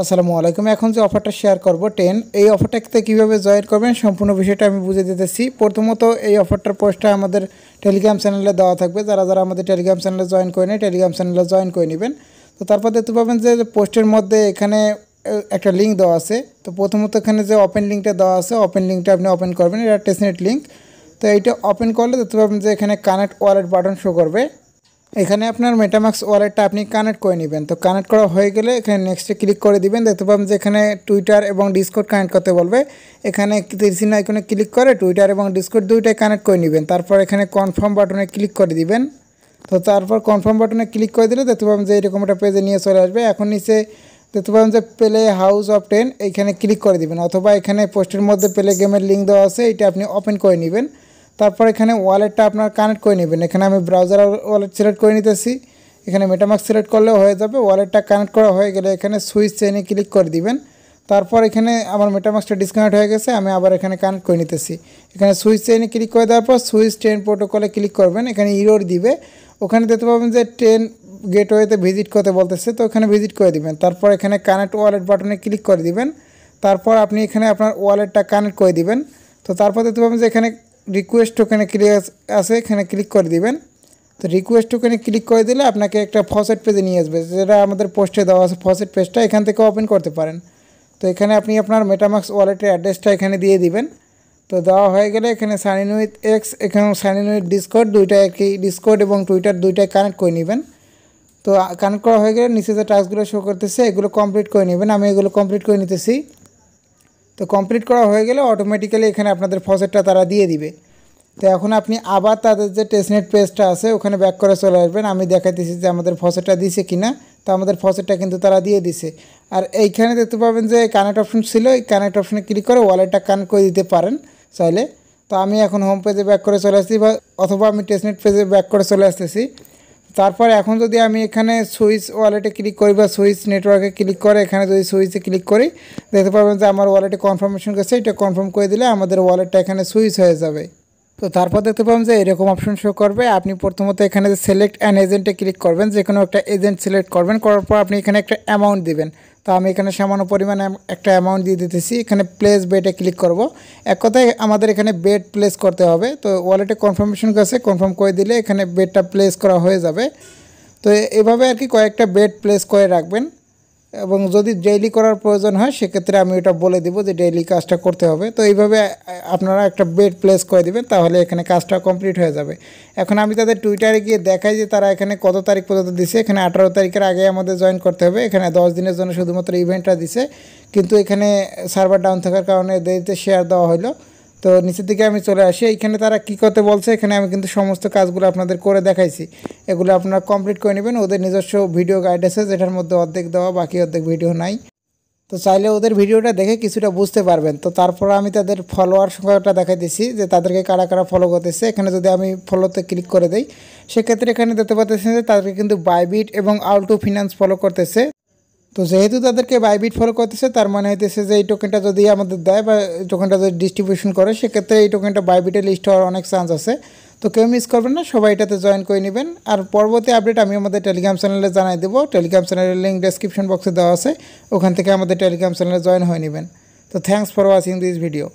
আসসালামু আলাইকুম। এখন যে অফারটা শেয়ার করব 10, এই অফারটাতে কীভাবে জয়েন করবেন সম্পূর্ণ বিষয়টা আমি বুঝে দিতেছি। প্রথমত এই অফারটার পোস্টটা আমাদের টেলিগ্রাম চ্যানেলে দেওয়া থাকবে। যারা যারা আমাদের টেলিগ্রাম চ্যানেলে জয়েন করে নেয় টেলিগ্রাম চ্যানেলে জয়েন করে নেবেন। তো তারপর দেখতে পাবেন যে পোস্টের মধ্যে এখানে একটা লিঙ্ক দেওয়া আছে। তো প্রথমত এখানে যে ওপেন লিঙ্কটা দেওয়া আছে, ওপেন লিঙ্কটা আপনি ওপেন করবেন। এটা টেস্টনেট লিঙ্ক। তো এইটা ওপেন করলে দেখতে পাবেন যে এখানে কানেক্ট ওয়ালেট বাটন শো করবে। এখানে আপনার মেটামাক্স ওয়ালেটটা আপনি কানেক্ট করে নেবেন। তো কানেক্ট করা হয়ে গেলে এখানে নেক্সটে ক্লিক করে দিবেন। দেখতে পাবেন যে এখানে টুইটার এবং ডিসকর্ড কানেক্ট করতে বলবে। এখানে তীরচিহ্ন আইকনে ক্লিক করে টুইটার এবং ডিসকর্ড দুইটাই কানেক্ট করে নেবেন। তারপর এখানে কনফার্ম বাটনে ক্লিক করে দিবেন। তো তারপর কনফার্ম বাটনে ক্লিক করে দিলে দেখতে পাবেন যে এরকম একটা পেজে নিয়ে চলে আসবে। এখন নিচে দেখতে পাবেন যে প্লে হাউস অফ 10, এইখানে ক্লিক করে দিবেন, অথবা এখানে পোস্টের মধ্যে প্লে গেমের লিঙ্ক দেওয়া আছে, এটা আপনি ওপেন করে নেবেন। তারপর এখানে ওয়ালেটটা আপনার কানেক্ট করে নেবেন। এখানে আমি ব্রাউজার ওয়ালেট সিলেক্ট করে নিতেছি। এখানে মেটামাক্স সিলেক্ট করলেও হয়ে যাবে। ওয়ালেটটা কানেক্ট করা হয়ে গেলে এখানে সুইচ চেইনে ক্লিক করে দিবেন। তারপর এখানে আমার মেটামাক্সটা ডিসকানেক্ট হয়ে গেছে, আমি আবার এখানে কানেক্ট করে নিতেছি। এখানে সুইচ চেইনে ক্লিক করে দেওয়ার পর সুইচ চেইন প্রোটোকলে ক্লিক করবেন। এখানে ইরর দিবে। ওখানে দেখতে পাবেন যে 10 গেটওয়েতে ভিজিট করতে বলতেছে, তো ওখানে ভিজিট করে দিবেন। তারপর এখানে কানেক্ট ওয়ালেট বাটনে ক্লিক করে দিবেন। তারপর আপনি এখানে আপনার ওয়ালেটটা কানেক্ট করে দিবেন। তো তারপর দেখতে পাবেন যে এখানে রিকোয়েস্ট টোকেনে ক্লিক আছে, এখানে ক্লিক করে দিবেন। তো রিকোয়েস্ট টোকেনে ক্লিক করে দিলে আপনাকে একটা ফসেট পেজে নিয়ে আসবে, যেটা আমাদের পোস্টে দেওয়া আছে। ফসেট পেজটা এখান থেকে ওপেন করতে পারেন। তো এখানে আপনি আপনার মেটামাক্স ওয়ালেটের অ্যাড্রেসটা এখানে দিয়ে দিবেন। তো দেওয়া হয়ে গেলে এখানে সাইন ইন উইথ এক্স, এখানে সাইন ইন উইথ ডিসকর্ড, দুইটাই আর কি, ডিসকর্ড এবং টুইটার দুইটাই কানেক্ট করে নেবেন। তো কানেক্ট করা হয়ে গেলে নিচে যে টাস্কগুলো শো করতেছে এগুলো কমপ্লিট করে নেবেন। আমি এগুলো কমপ্লিট করে নিতেছি। তো কমপ্লিট করা হয়ে গেলে অটোমেটিক্যালি এখানে আপনাদের ফসেটটা তারা দিয়ে দিবে। তো এখন আপনি আবার তাদের যে টেস্টনেট পেজটা আছে ওখানে ব্যাক করে চলে আসবেন। আমি দেখাইতেছি যে আমাদের ফসেটটা দিছে কিনা। তো আমাদের ফসেটটা কিন্তু তারা দিয়ে দিছে। আর এইখানে দেখতে পাবেন যে কানেক্ট অপশন ছিল, এই কানেক্ট অপশনে ক্লিক করে ওয়ালেটটা কানেক্ট করে দিতে পারেন চাইলে। তো আমি এখন হোম পেজে ব্যাক করে চলে আসছি, অথবা আমি টেস্টনেট পেজে ব্যাক করে চলে আসতেছি। তারপর এখন যদি আমি এখানে সুইচ ওয়ালেটে ক্লিক করি বা সুইচ নেটওয়ার্কে ক্লিক করে এখানে যদি সুইচে ক্লিক করি, দেখতে পাবেন যে আমার ওয়ালেটে কনফার্মেশন গেছে। এটা কনফার্ম করে দিলে আমাদের ওয়ালেটটা এখানে সুইচ হয়ে যাবে। তো তারপর দেখতে পাবেন যে এরকম অপশন শো করবে। আপনি প্রথমত এখানে যে সিলেক্ট অ্যান এজেন্টে ক্লিক করবেন, যে কোনো একটা এজেন্ট সিলেক্ট করবেন। করার পর আপনি এখানে একটা অ্যামাউন্ট দিবেন। তো আমি এখানে সামান্য পরিমাণে একটা অ্যামাউন্ট দিয়ে দিতেছি। এখানে প্লেস বেটে ক্লিক করব। এক কথায় আমাদের এখানে বেট প্লেস করতে হবে। তো ওয়ালেটে কনফার্মেশন গেছে, কনফার্ম করে দিলে এখানে বেটটা প্লেস করা হয়ে যাবে। তো এভাবে আর কি কয়েকটা বেট প্লেস করে রাখবেন, এবং যদি ডেইলি করার প্রয়োজন হয় সেক্ষেত্রে আমি ওটা বলে দিব যে ডেইলি কাজটা করতে হবে। তো এইভাবে আপনারা একটা বেট প্লেস করে দিবেন, তাহলে এখানে কাজটা কমপ্লিট হয়ে যাবে। এখন আমি তাদের টুইটারে গিয়ে দেখাই যে তারা এখানে কত তারিখ পর্যন্ত দিছে। এখানে 18 তারিখের আগে আমাদের জয়েন করতে হবে। এখানে 10 দিনের জন্য শুধুমাত্র ইভেন্টটা দিছে, কিন্তু এখানে সার্ভার ডাউন থাকার কারণে দেরিতে শেয়ার দেওয়া হলো। তো নিচের দিকে আমি চলে আসি। এইখানে তারা কী করতে বলছে এখানে আমি কিন্তু সমস্ত কাজগুলো আপনাদের করে দেখাইছি। এগুলো আপনারা কমপ্লিট করে নেবেন। ওদের নিজস্ব ভিডিও গাইড আছে, যেটার মধ্যে অর্ধেক দেওয়া, বাকি অর্ধেক ভিডিও নাই। তো চাইলে ওদের ভিডিওটা দেখে কিছুটা বুঝতে পারবেন। তো তারপর আমি তাদের ফলোয়ার সংখ্যাটা দেখাইতেছি যে তাদেরকে কারা কারা ফলো করতেছে। এখানে যদি আমি ফলোতে ক্লিক করে দিই, সেক্ষেত্রে এখানে দেখতে পাচ্ছেন যে তাদেরকে কিন্তু বাইবিট এবং আউটো ফিনান্স ফলো করতেছে। তো যেহেতু তাদেরকে বাইবিট ফলো করতেছে, তার মানে হইতেছে যে এই টোকেনটা যদি আমাদের দেয় বা এই টোকেনটা যদি ডিস্ট্রিবিউশন করে, সেক্ষেত্রে এই টোকেনটা বাইবিটে লিস্ট হওয়ার অনেক চান্স আছে। তো কেউ মিস করবেন না, সবাই এটাতে জয়েন করে নেবেন। আর পরবর্তী আপডেট আমি আমাদের টেলিগ্রাম চ্যানেলে জানাই দেবো। টেলিগ্রাম চ্যানেলের লিঙ্ক ডেসক্রিপশন বক্সে দেওয়া আছে, ওখান থেকে আমাদের টেলিগ্রাম চ্যানেলে জয়েন হয়ে নেবেন। তো thanks for watching this video.